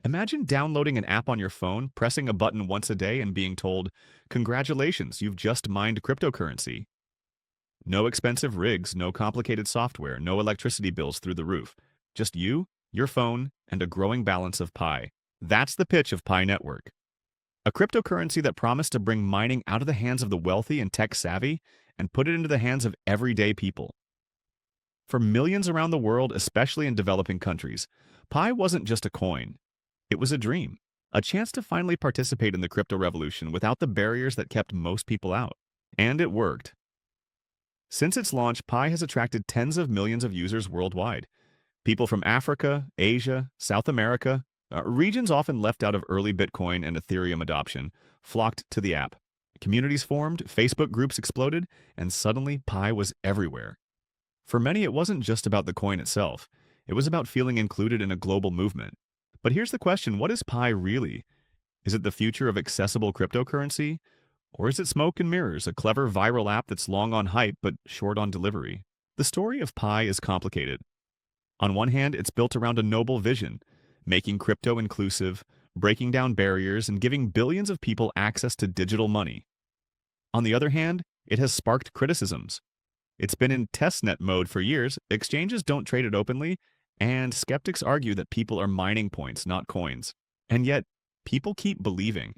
Imagine downloading an app on your phone, pressing a button once a day, and being told, "Congratulations, you've just mined cryptocurrency." No expensive rigs, no complicated software, no electricity bills through the roof. Just you, your phone, and a growing balance of Pi. That's the pitch of Pi Network. A cryptocurrency that promised to bring mining out of the hands of the wealthy and tech savvy and put it into the hands of everyday people. For millions around the world, especially in developing countries, Pi wasn't just a coin. It was a dream, a chance to finally participate in the crypto revolution without the barriers that kept most people out. And it worked. Since its launch, Pi has attracted tens of millions of users worldwide. People from Africa, Asia, South America, regions often left out of early Bitcoin and Ethereum adoption, flocked to the app. Communities formed, Facebook groups exploded, and suddenly Pi was everywhere. For many, it wasn't just about the coin itself. It was about feeling included in a global movement. But here's the question, what is Pi really? Is it the future of accessible cryptocurrency? Or is it smoke and mirrors, a clever viral app that's long on hype but short on delivery? The story of Pi is complicated. On one hand, it's built around a noble vision, making crypto inclusive, breaking down barriers, and giving billions of people access to digital money. On the other hand, it has sparked criticisms. It's been in testnet mode for years, exchanges don't trade it openly, and skeptics argue that people are mining points, not coins. And yet, people keep believing.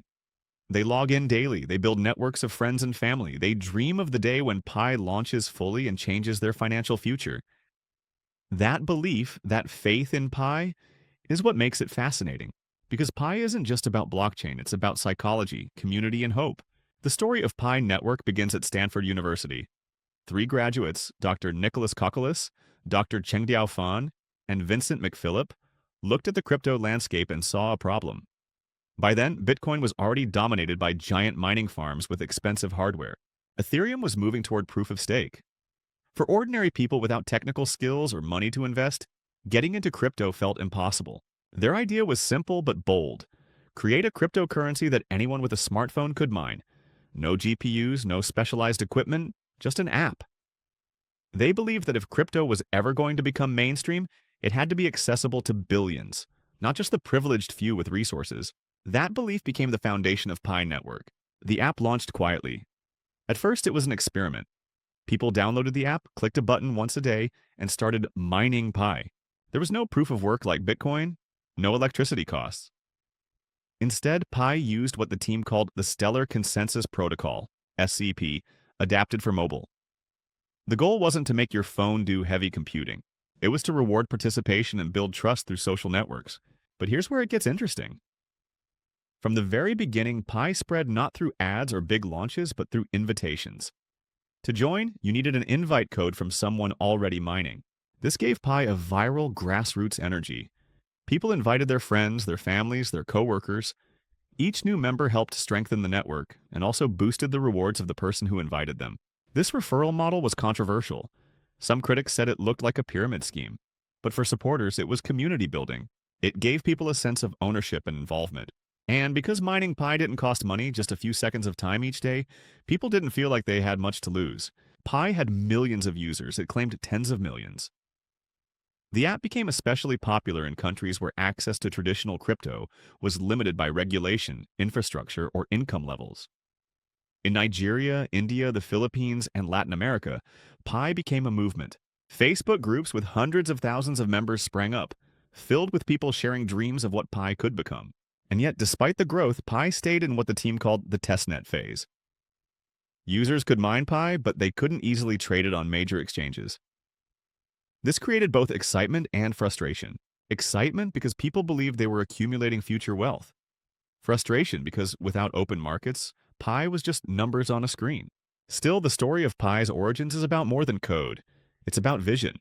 They log in daily, they build networks of friends and family, they dream of the day when Pi launches fully and changes their financial future. That belief, that faith in Pi, is what makes it fascinating. Because Pi isn't just about blockchain, it's about psychology, community, and hope. The story of Pi Network begins at Stanford University. Three graduates, Dr. Nicholas Kokolis, Dr. Chengdiao Fan, and Vincent McPhillip, looked at the crypto landscape and saw a problem. By then, Bitcoin was already dominated by giant mining farms with expensive hardware. Ethereum was moving toward proof of stake. For ordinary people without technical skills or money to invest, getting into crypto felt impossible. Their idea was simple but bold. Create a cryptocurrency that anyone with a smartphone could mine. No GPUs, no specialized equipment, just an app. They believed that if crypto was ever going to become mainstream, it had to be accessible to billions, not just the privileged few with resources. That belief became the foundation of Pi Network. The app launched quietly. At first, it was an experiment. People downloaded the app, clicked a button once a day, and started mining Pi. There was no proof of work like Bitcoin, no electricity costs. Instead, Pi used what the team called the Stellar Consensus Protocol, SCP, adapted for mobile. The goal wasn't to make your phone do heavy computing. It was to reward participation and build trust through social networks. But here's where it gets interesting. From the very beginning, Pi spread not through ads or big launches, but through invitations. To join, you needed an invite code from someone already mining. This gave Pi a viral grassroots energy. People invited their friends, their families, their coworkers. Each new member helped strengthen the network and also boosted the rewards of the person who invited them. This referral model was controversial. Some critics said it looked like a pyramid scheme. But for supporters, it was community building. It gave people a sense of ownership and involvement. And because mining Pi didn't cost money, just a few seconds of time each day, people didn't feel like they had much to lose. Pi had millions of users. It claimed tens of millions. The app became especially popular in countries where access to traditional crypto was limited by regulation, infrastructure, or income levels. In Nigeria, India, the Philippines, and Latin America, Pi became a movement. Facebook groups with hundreds of thousands of members sprang up, filled with people sharing dreams of what Pi could become. And yet, despite the growth, Pi stayed in what the team called the testnet phase. Users could mine Pi, but they couldn't easily trade it on major exchanges. This created both excitement and frustration. Excitement because people believed they were accumulating future wealth. Frustration because without open markets, Pi was just numbers on a screen. Still, the story of Pi's origins is about more than code. It's about vision.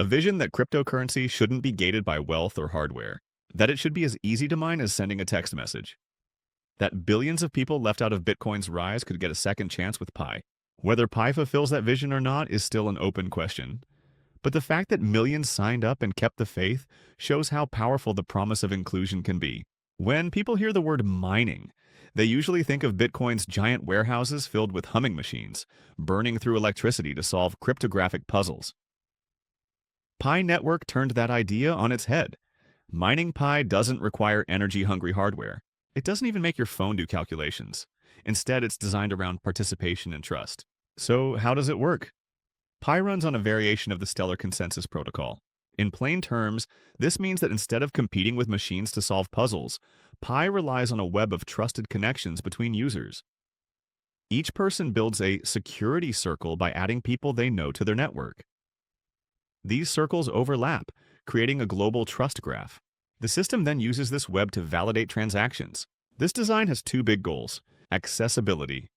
A vision that cryptocurrency shouldn't be gated by wealth or hardware. That it should be as easy to mine as sending a text message. That billions of people left out of Bitcoin's rise could get a second chance with Pi. Whether Pi fulfills that vision or not is still an open question. But the fact that millions signed up and kept the faith shows how powerful the promise of inclusion can be. When people hear the word mining, they usually think of Bitcoin's giant warehouses filled with humming machines, burning through electricity to solve cryptographic puzzles. Pi Network turned that idea on its head. Mining Pi doesn't require energy-hungry hardware. It doesn't even make your phone do calculations. Instead, it's designed around participation and trust. So, how does it work? Pi runs on a variation of the Stellar Consensus Protocol. In plain terms, this means that instead of competing with machines to solve puzzles, Pi relies on a web of trusted connections between users. Each person builds a security circle by adding people they know to their network. These circles overlap, creating a global trust graph. The system then uses this web to validate transactions. This design has two big goals: accessibility.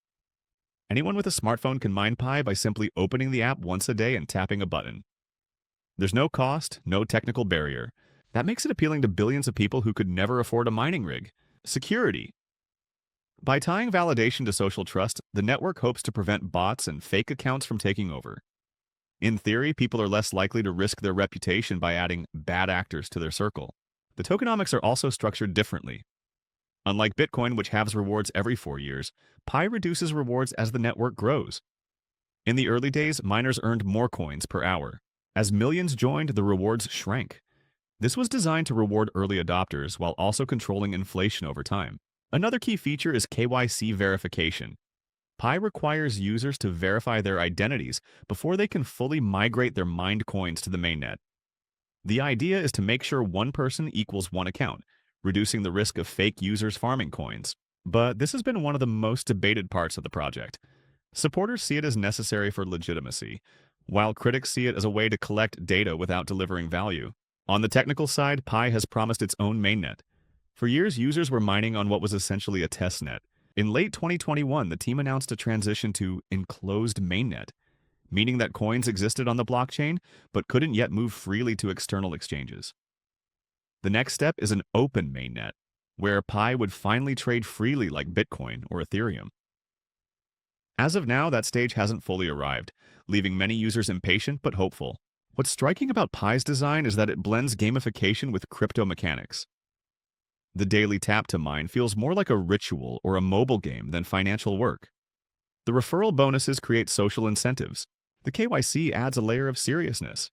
Anyone with a smartphone can mine Pi by simply opening the app once a day and tapping a button. There's no cost, no technical barrier. That makes it appealing to billions of people who could never afford a mining rig. Security. By tying validation to social trust, the network hopes to prevent bots and fake accounts from taking over. In theory, people are less likely to risk their reputation by adding bad actors to their circle. The tokenomics are also structured differently. Unlike Bitcoin, which halves rewards every 4 years, Pi reduces rewards as the network grows. In the early days, miners earned more coins per hour. As millions joined, the rewards shrank. This was designed to reward early adopters while also controlling inflation over time. Another key feature is KYC verification. Pi requires users to verify their identities before they can fully migrate their mined coins to the mainnet. The idea is to make sure one person equals one account, reducing the risk of fake users farming coins. But this has been one of the most debated parts of the project. Supporters see it as necessary for legitimacy, while critics see it as a way to collect data without delivering value. On the technical side, Pi has promised its own mainnet. For years, users were mining on what was essentially a testnet. In late 2021, the team announced a transition to enclosed mainnet, meaning that coins existed on the blockchain but couldn't yet move freely to external exchanges. The next step is an open mainnet, where Pi would finally trade freely like Bitcoin or Ethereum. As of now, that stage hasn't fully arrived, leaving many users impatient but hopeful. What's striking about Pi's design is that it blends gamification with crypto mechanics. The daily tap to mine feels more like a ritual or a mobile game than financial work. The referral bonuses create social incentives. The KYC adds a layer of seriousness.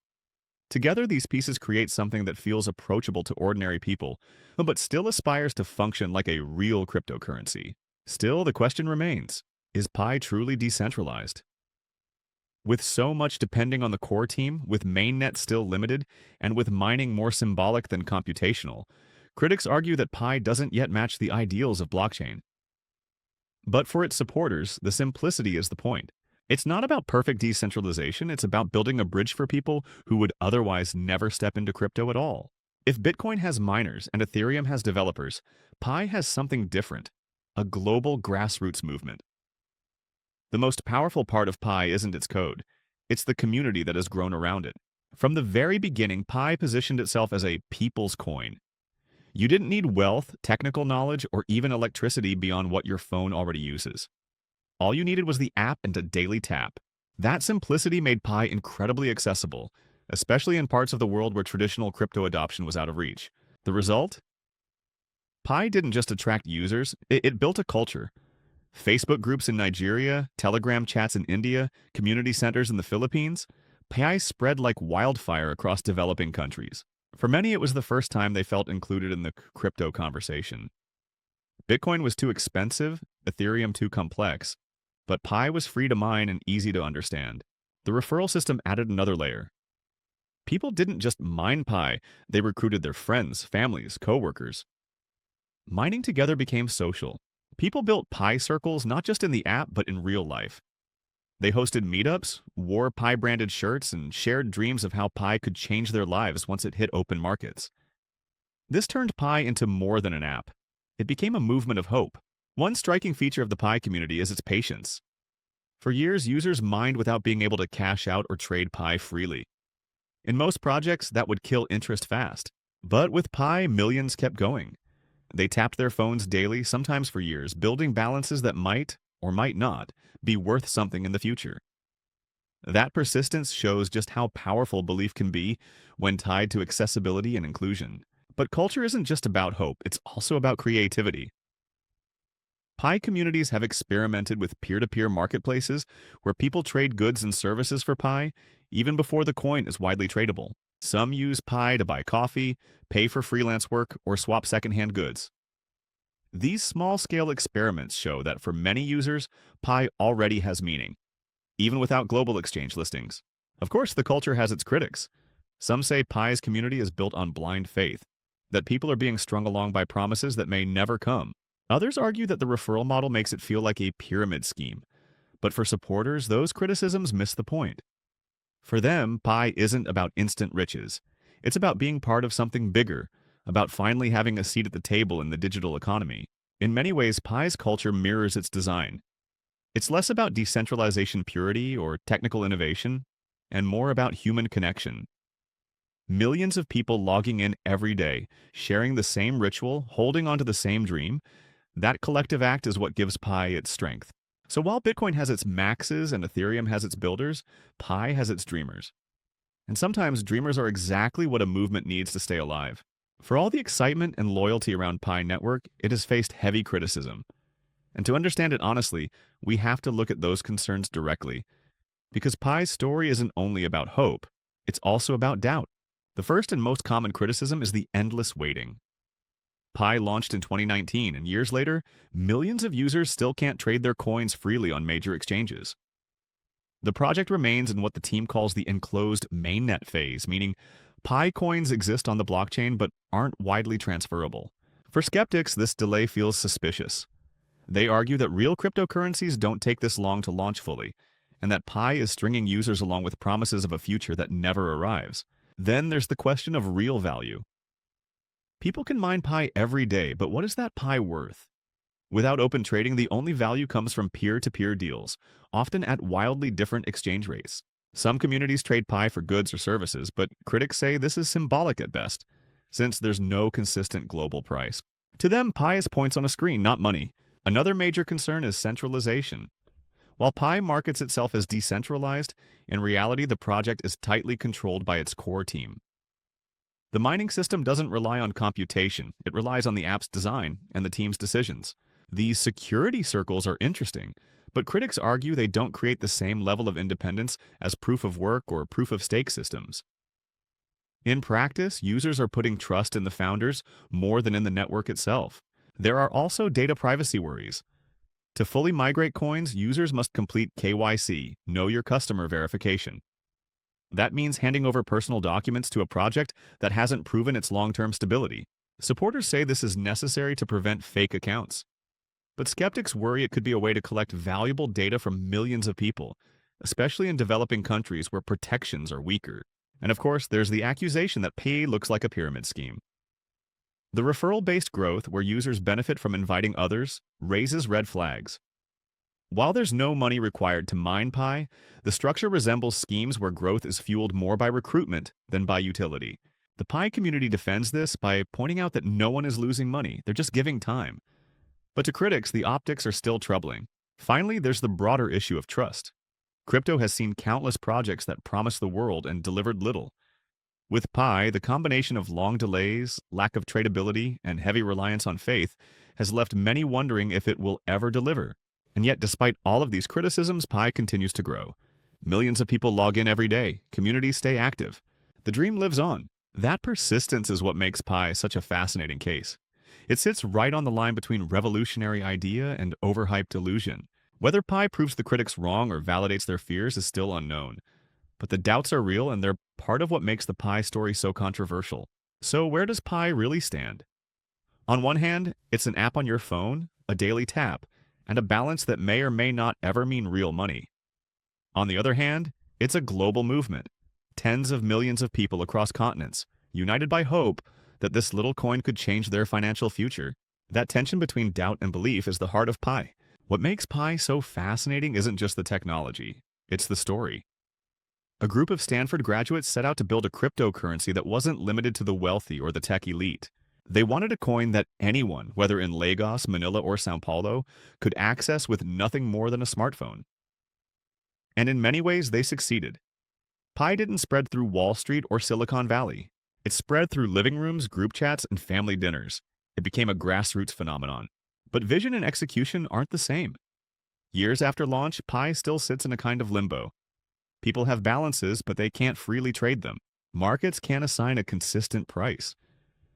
Together, these pieces create something that feels approachable to ordinary people, but still aspires to function like a real cryptocurrency. Still, the question remains, is Pi truly decentralized? With so much depending on the core team, with mainnet still limited, and with mining more symbolic than computational, critics argue that Pi doesn't yet match the ideals of blockchain. But for its supporters, the simplicity is the point. It's not about perfect decentralization, it's about building a bridge for people who would otherwise never step into crypto at all. If Bitcoin has miners and Ethereum has developers, Pi has something different, a global grassroots movement. The most powerful part of Pi isn't its code, it's the community that has grown around it. From the very beginning, Pi positioned itself as a people's coin. You didn't need wealth, technical knowledge, or even electricity beyond what your phone already uses. All you needed was the app and a daily tap. That simplicity made Pi incredibly accessible, especially in parts of the world where traditional crypto adoption was out of reach. The result? Pi didn't just attract users, it built a culture. Facebook groups in Nigeria, Telegram chats in India, community centers in the Philippines. Pi spread like wildfire across developing countries. For many, it was the first time they felt included in the crypto conversation. Bitcoin was too expensive, Ethereum too complex, but Pi was free to mine and easy to understand. The referral system added another layer. People didn't just mine Pi, they recruited their friends, families, coworkers. Mining together became social. People built Pi circles not just in the app, but in real life. They hosted meetups, wore Pi-branded shirts, and shared dreams of how Pi could change their lives once it hit open markets. This turned Pi into more than an app. It became a movement of hope. One striking feature of the Pi community is its patience. For years, users mined without being able to cash out or trade Pi freely. In most projects, that would kill interest fast. But with Pi, millions kept going. They tapped their phones daily, sometimes for years, building balances that might, or might not, be worth something in the future. That persistence shows just how powerful belief can be when tied to accessibility and inclusion. But culture isn't just about hope, it's also about creativity. Pi communities have experimented with peer-to-peer marketplaces where people trade goods and services for Pi even before the coin is widely tradable. Some use Pi to buy coffee, pay for freelance work, or swap secondhand goods. These small-scale experiments show that for many users, Pi already has meaning, even without global exchange listings. Of course, the culture has its critics. Some say Pi's community is built on blind faith, that people are being strung along by promises that may never come. Others argue that the referral model makes it feel like a pyramid scheme. But for supporters, those criticisms miss the point. For them, Pi isn't about instant riches. It's about being part of something bigger, about finally having a seat at the table in the digital economy. In many ways, Pi's culture mirrors its design. It's less about decentralization purity or technical innovation, and more about human connection. Millions of people logging in every day, sharing the same ritual, holding onto the same dream, that collective act is what gives Pi its strength. So while Bitcoin has its maxes and Ethereum has its builders, Pi has its dreamers. And sometimes dreamers are exactly what a movement needs to stay alive. For all the excitement and loyalty around Pi Network, it has faced heavy criticism. And to understand it honestly, we have to look at those concerns directly. Because Pi's story isn't only about hope, it's also about doubt. The first and most common criticism is the endless waiting. Pi launched in 2019, and years later, millions of users still can't trade their coins freely on major exchanges. The project remains in what the team calls the enclosed mainnet phase, meaning Pi coins exist on the blockchain but aren't widely transferable. For skeptics, this delay feels suspicious. They argue that real cryptocurrencies don't take this long to launch fully, and that Pi is stringing users along with promises of a future that never arrives. Then there's the question of real value. People can mine Pi every day, but what is that Pi worth? Without open trading, the only value comes from peer-to-peer deals, often at wildly different exchange rates. Some communities trade Pi for goods or services, but critics say this is symbolic at best, since there's no consistent global price. To them, Pi is points on a screen, not money. Another major concern is centralization. While Pi markets itself as decentralized, in reality the project is tightly controlled by its core team. The mining system doesn't rely on computation, it relies on the app's design and the team's decisions. These security circles are interesting, but critics argue they don't create the same level of independence as proof-of-work or proof-of-stake systems. In practice, users are putting trust in the founders more than in the network itself. There are also data privacy worries. To fully migrate coins, users must complete KYC, Know Your Customer verification. That means handing over personal documents to a project that hasn't proven its long-term stability. Supporters say this is necessary to prevent fake accounts. But skeptics worry it could be a way to collect valuable data from millions of people, especially in developing countries where protections are weaker. And of course, there's the accusation that Pi looks like a pyramid scheme. The referral-based growth, where users benefit from inviting others, raises red flags. While there's no money required to mine Pi, the structure resembles schemes where growth is fueled more by recruitment than by utility. The Pi community defends this by pointing out that no one is losing money, they're just giving time. But to critics, the optics are still troubling. Finally, there's the broader issue of trust. Crypto has seen countless projects that promised the world and delivered little. With Pi, the combination of long delays, lack of tradability, and heavy reliance on faith has left many wondering if it will ever deliver. And yet, despite all of these criticisms, Pi continues to grow. Millions of people log in every day, communities stay active. The dream lives on. That persistence is what makes Pi such a fascinating case. It sits right on the line between revolutionary idea and overhyped illusion. Whether Pi proves the critics wrong or validates their fears is still unknown. But the doubts are real, and they're part of what makes the Pi story so controversial. So where does Pi really stand? On one hand, it's an app on your phone, a daily tap, and a balance that may or may not ever mean real money. On the other hand, it's a global movement. Tens of millions of people across continents, united by hope that this little coin could change their financial future. That tension between doubt and belief is the heart of Pi. What makes Pi so fascinating isn't just the technology, it's the story. A group of Stanford graduates set out to build a cryptocurrency that wasn't limited to the wealthy or the tech elite. They wanted a coin that anyone, whether in Lagos, Manila, or Sao Paulo, could access with nothing more than a smartphone. And in many ways, they succeeded. Pi didn't spread through Wall Street or Silicon Valley. It spread through living rooms, group chats, and family dinners. It became a grassroots phenomenon. But vision and execution aren't the same. Years after launch, Pi still sits in a kind of limbo. People have balances, but they can't freely trade them. Markets can't assign a consistent price.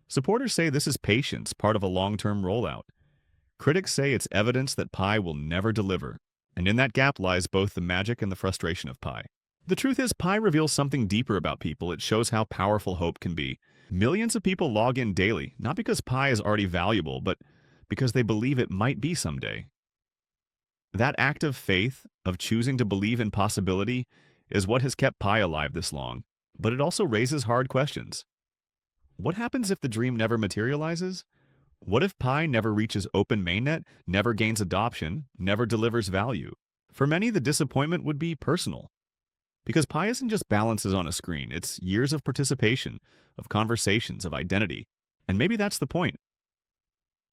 Supporters say this is patience, part of a long-term rollout. Critics say it's evidence that Pi will never deliver, and in that gap lies both the magic and the frustration of Pi. The truth is, Pi reveals something deeper about people. It shows how powerful hope can be. Millions of people log in daily, not because Pi is already valuable, but because they believe it might be someday. That act of faith, of choosing to believe in possibility, is what has kept Pi alive this long. But it also raises hard questions. What happens if the dream never materializes? What if Pi never reaches open mainnet, never gains adoption, never delivers value? For many, the disappointment would be personal. Because Pi isn't just balances on a screen, it's years of participation, of conversations, of identity. And maybe that's the point.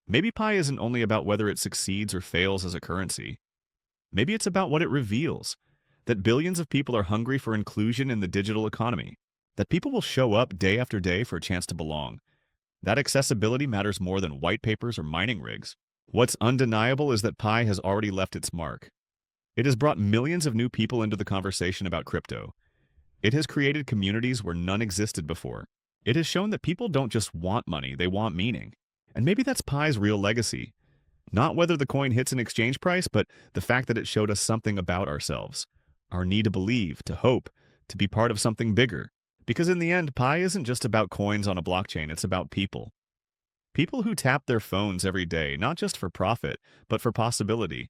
Maybe Pi isn't only about whether it succeeds or fails as a currency. Maybe it's about what it reveals, that billions of people are hungry for inclusion in the digital economy, that people will show up day after day for a chance to belong. That accessibility matters more than white papers or mining rigs. What's undeniable is that Pi has already left its mark. It has brought millions of new people into the conversation about crypto. It has created communities where none existed before. It has shown that people don't just want money, they want meaning. And maybe that's Pi's real legacy. Not whether the coin hits an exchange price, but the fact that it showed us something about ourselves. Our need to believe, to hope, to be part of something bigger. Because in the end, Pi isn't just about coins on a blockchain, it's about people. People who tap their phones every day, not just for profit, but for possibility.